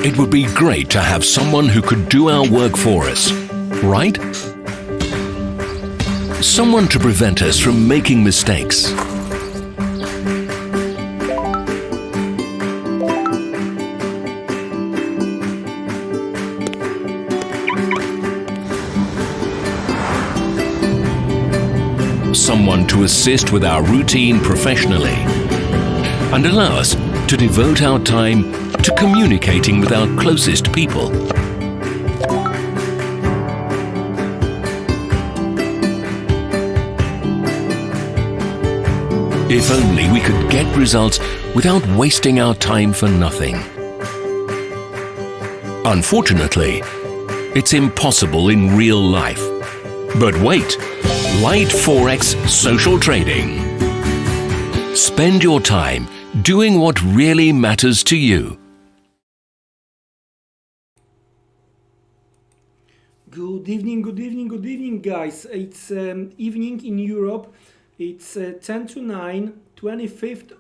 It would be great to have someone who could do our work for us, right? Someone to prevent us from making mistakes. Someone to assist with our routine professionally and allow us to devote our time to communicating with our closest people. If only we could get results without wasting our time for nothing. Unfortunately, it's impossible in real life. But wait, Light Forex Social Trading. Spend your time doing what really matters to you. Good evening, guys. It's evening in Europe. It's 10 to 9, 25th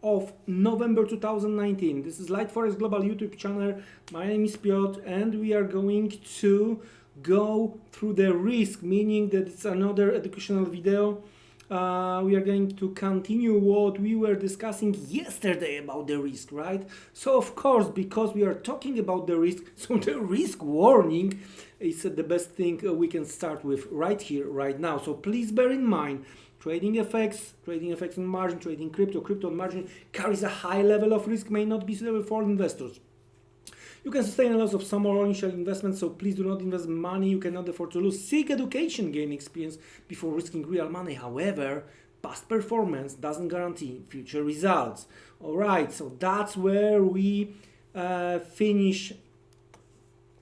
of November 2019. This is Light Forex Global YouTube channel. My name is Piotr, and we are going to go through the risk, meaning that it's another educational video. We are going to continue what we were discussing yesterday about the risk, right? So of course, because we are talking about the risk, so the risk warning is the best thing we can start with right here, right now. So please bear in mind, trading FX on margin, trading crypto on margin carries a high level of risk, may not be suitable for investors. You can sustain a loss of some or all initial investments, so please do not invest money you cannot afford to lose. Seek education, gain experience before risking real money. However, past performance doesn't guarantee future results. Alright, so that's where we finish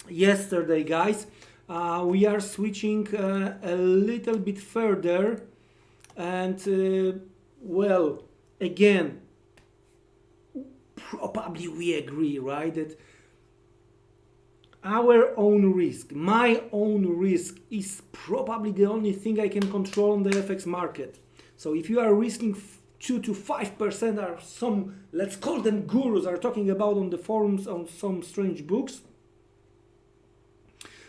yesterday, guys. We are switching a little bit further, and well, again, probably we agree, right, that our own risk, my own risk, is probably the only thing I can control on the FX market. So if you are risking 2 to 5%, are some, let's call them gurus, are talking about on the forums on some strange books.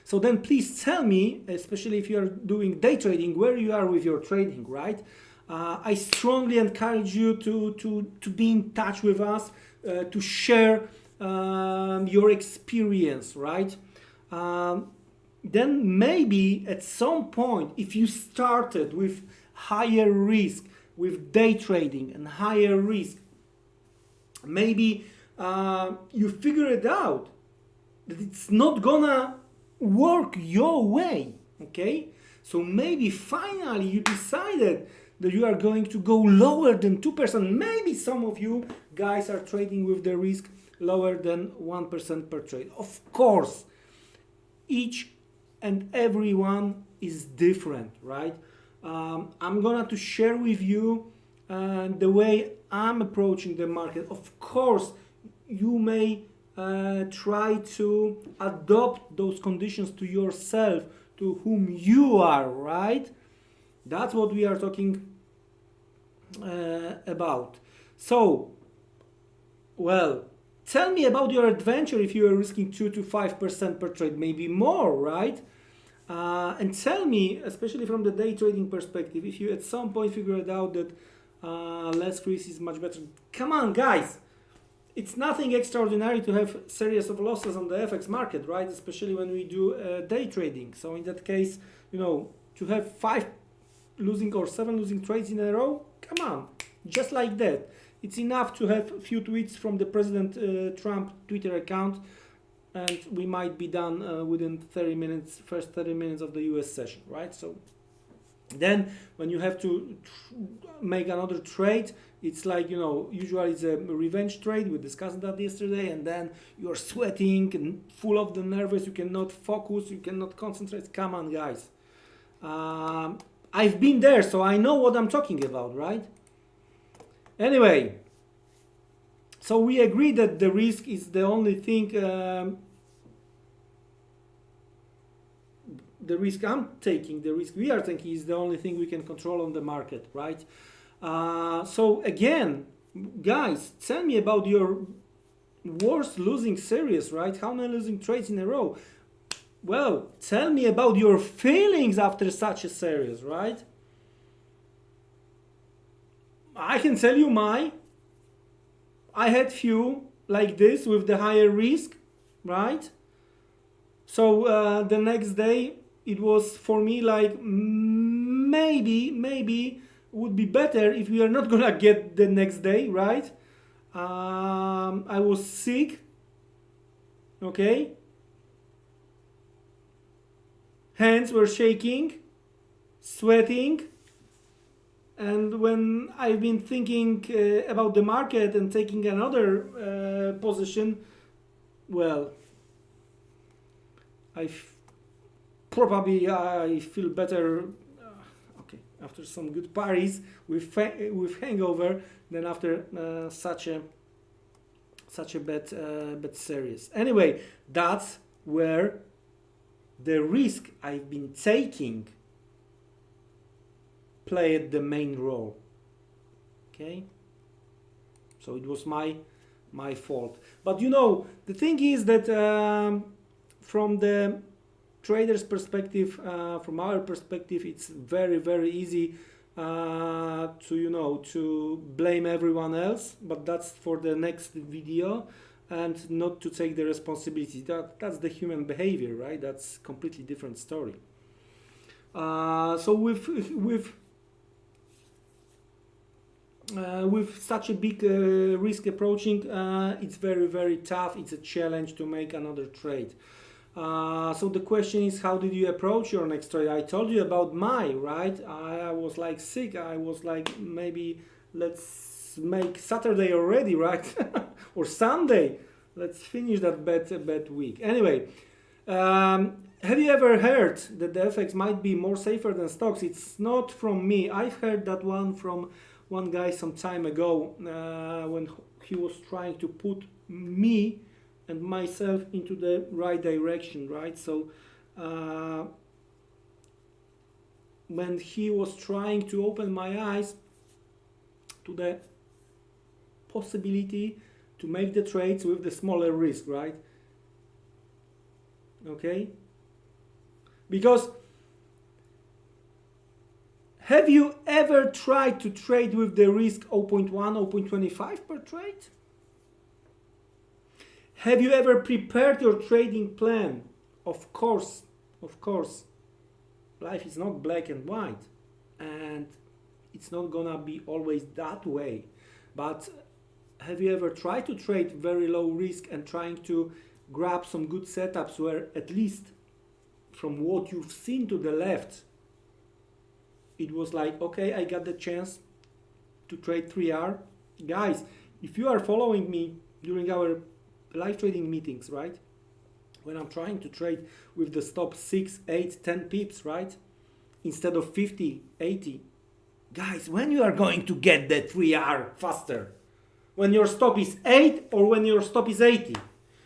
So then please tell me, especially if you are doing day trading, where you are with your trading, right? I strongly encourage you to be in touch with us, to share your experience, right? Then maybe at some point, if you started with higher risk, with day trading and higher risk, maybe you figure it out that it's not gonna work your way, okay? So maybe finally you decided that you are going to go lower than 2%. Maybe some of you guys are trading with the risk lower than 1% per trade. Of course, each and every one is different, right? I'm gonna to share with you the way I'm approaching the market. Of course, you may try to adopt those conditions to yourself, to whom you are, right? That's what we are talking about. So, well, tell me about your adventure if you are risking 2 to 5% per trade, maybe more, right? And tell me, especially from the day trading perspective, if you at some point figured out that less risk is much better. Come on, guys! It's nothing extraordinary to have a series of losses on the FX market, right? Especially when we do day trading. So in that case, you know, to have 5 losing or 7 losing trades in a row, come on, just like that. It's enough to have a few tweets from the President Trump Twitter account, and we might be done within 30 minutes, first 30 minutes of the US session, right? So then when you have to make another trade, it's like, you know, usually it's a revenge trade. We discussed that yesterday, and then you're sweating and full of the nervous, you cannot focus, you cannot concentrate. Come on, guys. I've been there, so I know what I'm talking about, right? Anyway, so we agree that the risk is the only thing, the risk I'm taking, the risk we are taking is the only thing we can control on the market, right? So again, guys, tell me about your worst losing series, right? How many losing trades in a row? Well, tell me about your feelings after such a series, right? I can tell you I had few like this with the higher risk, right? So the next day it was for me like maybe would be better if we are not gonna get the next day, right? I was sick, okay? Hands were shaking, sweating, and when I've been thinking about the market and taking another position, well, probably I feel better okay, after some good parties with hangover than after such a bad series. Anyway, that's where the risk I've been taking played the main role. Okay, so it was my fault. But you know, the thing is that from the trader's perspective, from our perspective, it's very easy to blame everyone else, but that's for the next video, and not to take the responsibility. That's the human behavior, right? That's completely different story. So with such a big risk approaching, it's very tough. It's a challenge to make another trade. So the question is, how did you approach your next trade? I told you about right? I was like sick. I was like, maybe let's make Saturday already, right? Or Sunday. Let's finish that bad week. Anyway, have you ever heard that the FX might be more safer than stocks? It's not from me. I've heard that one from one guy some time ago when he was trying to put me and myself into the right direction, right? So when he was trying to open my eyes to the possibility to make the trades with the smaller risk, right? Okay, because have you ever tried to trade with the risk 0.1, 0.25 per trade? Have you ever prepared your trading plan? Of course, life is not black and white, and it's not gonna be always that way. But have you ever tried to trade very low risk and trying to grab some good setups where, at least from what you've seen to the left, it was like, okay, I got the chance to trade 3R? Guys, if you are following me during our live trading meetings, right? When I'm trying to trade with the stop 6, 8, 10 pips, right? Instead of 50, 80. Guys, when you are going to get that 3R faster? When your stop is 8 or when your stop is 80?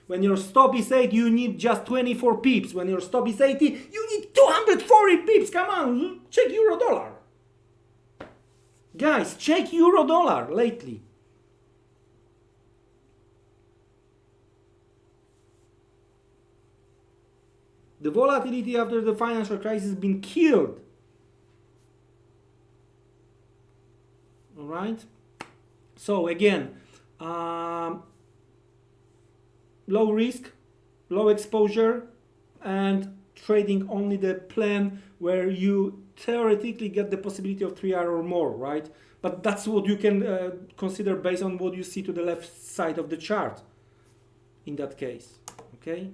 When your stop is 8, you need just 24 pips. When your stop is 80, you need 240 pips. Come on, check euro dollar. Guys, check euro dollar lately. The volatility after the financial crisis has been killed. All right. So again, low risk, low exposure, and trading only the plan where you theoretically get the possibility of 3R or more, right? But that's what you can consider based on what you see to the left side of the chart in that case, okay?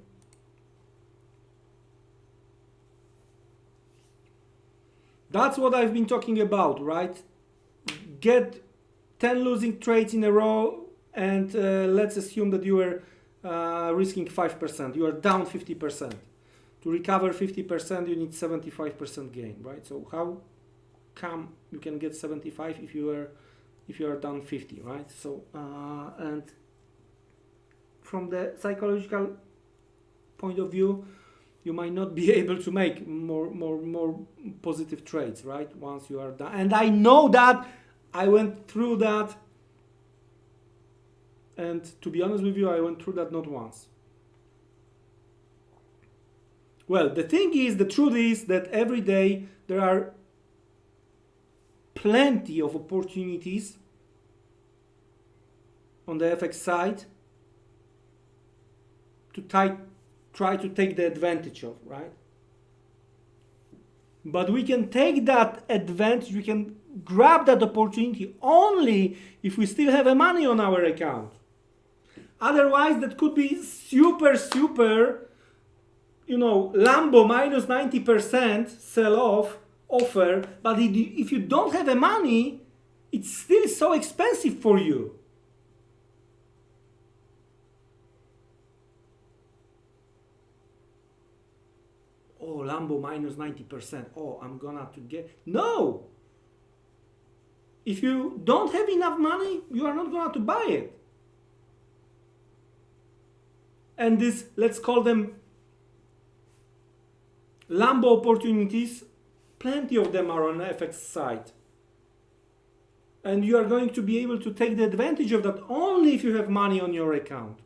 That's what I've been talking about, right? Get 10 losing trades in a row, and let's assume that you were risking 5%. You are down 50%. To recover 50%, you need 75% gain, right? So how come you can get 75 if you are down 50, right? So and from the psychological point of view, you might not be able to make more positive trades, right? Once you are done. And I know that I went through that And to be honest with you, I went through that not once. Well, the thing is, the truth is that every day there are plenty of opportunities on the FX side to try to take the advantage of, right? But we can take that advantage, we can grab that opportunity only if we still have money on our account. Otherwise, that could be super, you know, Lambo minus 90% sell-off offer, but if you don't have money, it's still so expensive for you. Oh, Lambo minus 90%. Oh, I'm gonna to get... No! If you don't have enough money, you are not gonna to buy it. And this, let's call them Lambo opportunities, plenty of them are on FX side. And you are going to be able to take the advantage of that only if you have money on your account.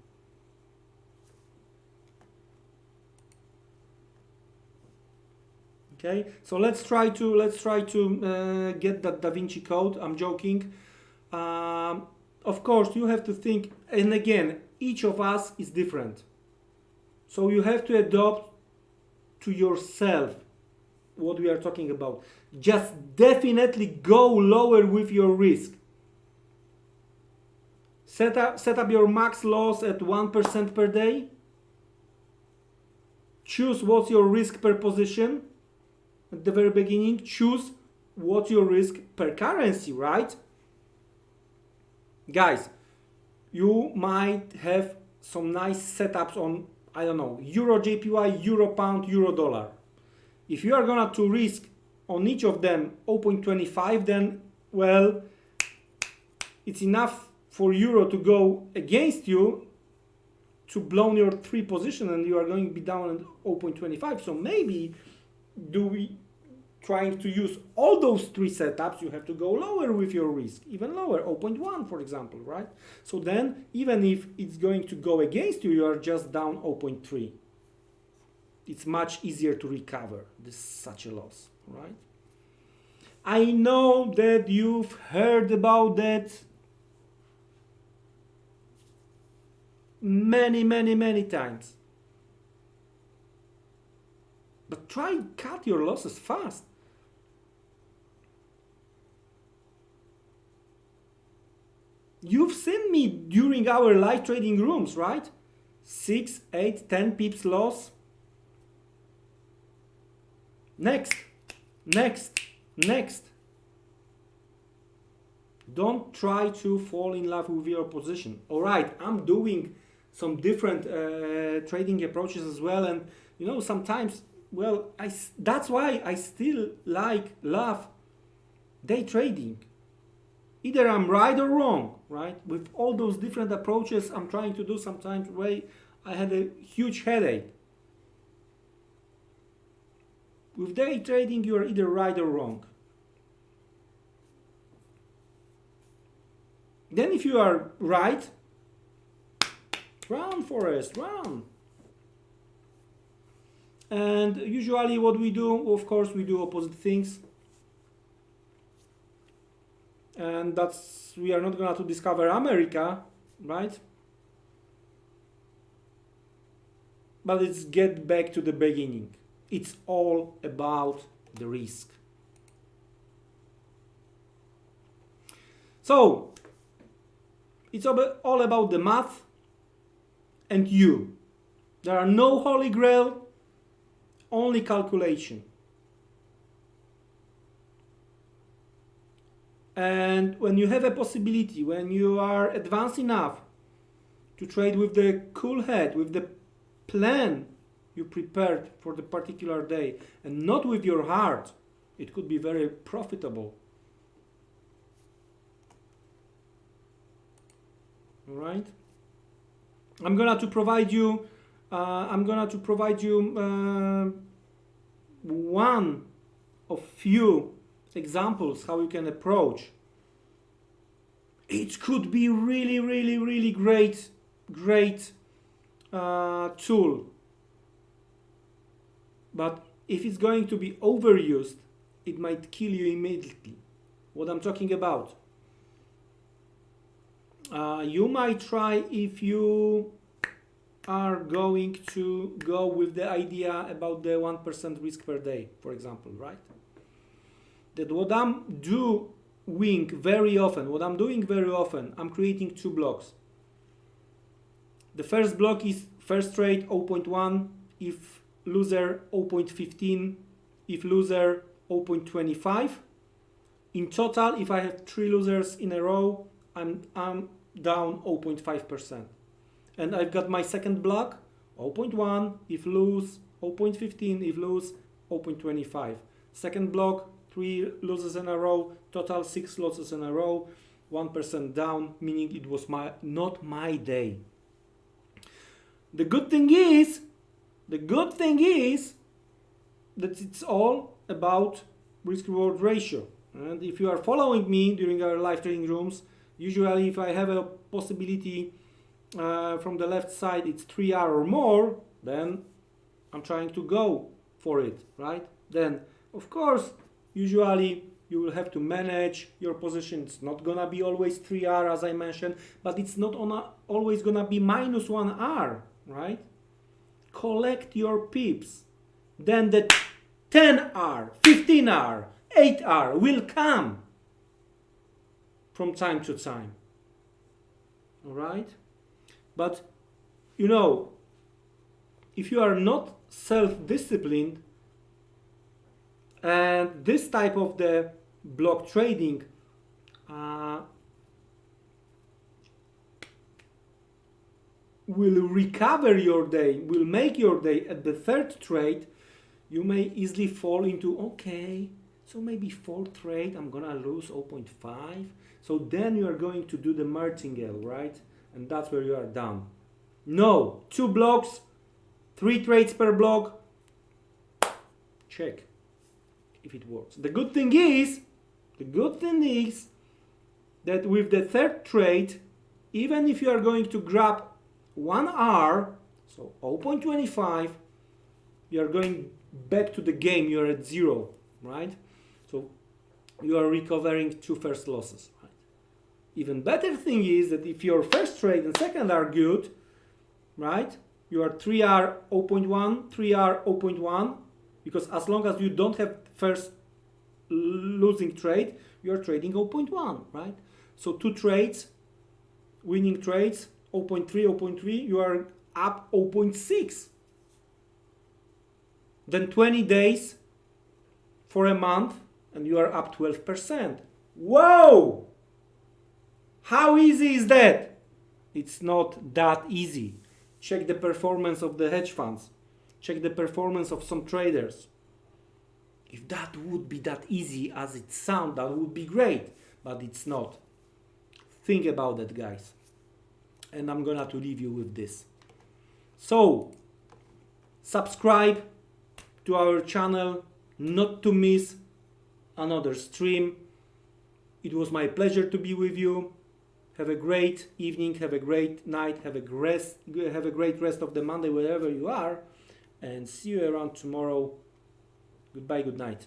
Okay, so let's try to get that Da Vinci Code. I'm joking. Of course, you have to think, and again, each of us is different. So you have to adopt to yourself what we are talking about. Just definitely go lower with your risk. Set up your max loss at 1% per day. Choose what's your risk per position. At the very beginning, choose what's your risk per currency, right? Guys, you might have some nice setups on, I don't know, Euro JPY, Euro Pound, Euro Dollar. If you are gonna to risk on each of them 0.25, then, well, it's enough for Euro to go against you to blow your 3 position and you are going to be down at 0.25. So maybe trying to use all those 3 setups, you have to go lower with your risk, even lower, 0.1 for example, right? So then even if it's going to go against you, you are just down 0.3. It's much easier to recover such a loss, right? I know that you've heard about that many times. But try and cut your losses fast. You've seen me during our live trading rooms, right? 6, 8, 10 pips loss. Next. Don't try to fall in love with your position. All right, I'm doing some different trading approaches as well, and you know, sometimes, well, that's why I still love day trading. Either I'm right or wrong, right? With all those different approaches I'm trying to do, sometimes I had a huge headache. With day trading, you are either right or wrong. Then if you are right, run, Forrest, run. And usually what we do, of course, we do opposite things. And we are not going to discover America, right? But let's get back to the beginning. It's all about the risk. So, it's all about the math and you. There are no holy grail, only calculation. And when you have a possibility, when you are advanced enough to trade with the cool head, with the plan you prepared for the particular day, and not with your heart, it could be very profitable. All right? I'm gonna to provide you one of few examples how you can approach it could be really great tool. But if it's going to be overused, it might kill you immediately. What I'm talking about. You might try if you are going to go with the idea about the 1% risk per day, for example, right? That what I'm doing very often, I'm creating two blocks. The first block is first trade 0.1, if loser 0.15, if loser 0.25. In total, if I have 3 losers in a row, I'm down 0.5%. And I've got my second block, 0.1, if lose, 0.15, if lose, 0.25. Second block, 3 losses in a row, total 6 losses in a row, 1% down, meaning it was not my day. The good thing is that it's all about risk-reward ratio. And if you are following me during our live trading rooms, usually if I have a possibility from the left side, it's 3R or more, then I'm trying to go for it, right? Then, of course, usually you will have to manage your position. It's not gonna be always 3R, as I mentioned, but it's not always gonna be minus 1R, right? Collect your pips. Then the 10R, 15R, 8R will come from time to time. All right? But, you know, if you are not self-disciplined, and this type of the block trading will recover your day, will make your day at the third trade, you may easily fall into, okay, so maybe fourth trade, I'm gonna lose 0.5. So then you are going to do the martingale, right? And that's where you are done. No, 2 blocks, 3 trades per block, check if it works. The good thing is that with the third trade, even if you are going to grab 1R, so 0.25, you are going back to the game, you are at 0, right? So you are recovering 2 first losses, right? Even better thing is that if your first trade and second are good, right? You are 3R 0.1, 3R 0.1, because as long as you don't have first losing trade, you are trading 0.1, right? So 2 trades, winning trades, 0.3, 0.3, you are up 0.6. Then 20 days for a month, and you are up 12%. Whoa! How easy is that? It's not that easy. Check the performance of the hedge funds. Check the performance of some traders. If that would be that easy as it sounds, that would be great, but it's not. Think about that, guys. And I'm gonna to leave you with this. So, subscribe to our channel, not to miss another stream. It was my pleasure to be with you. Have a great evening, have a great night, have a great rest of the Monday wherever you are, and see you around tomorrow. Goodbye, good night.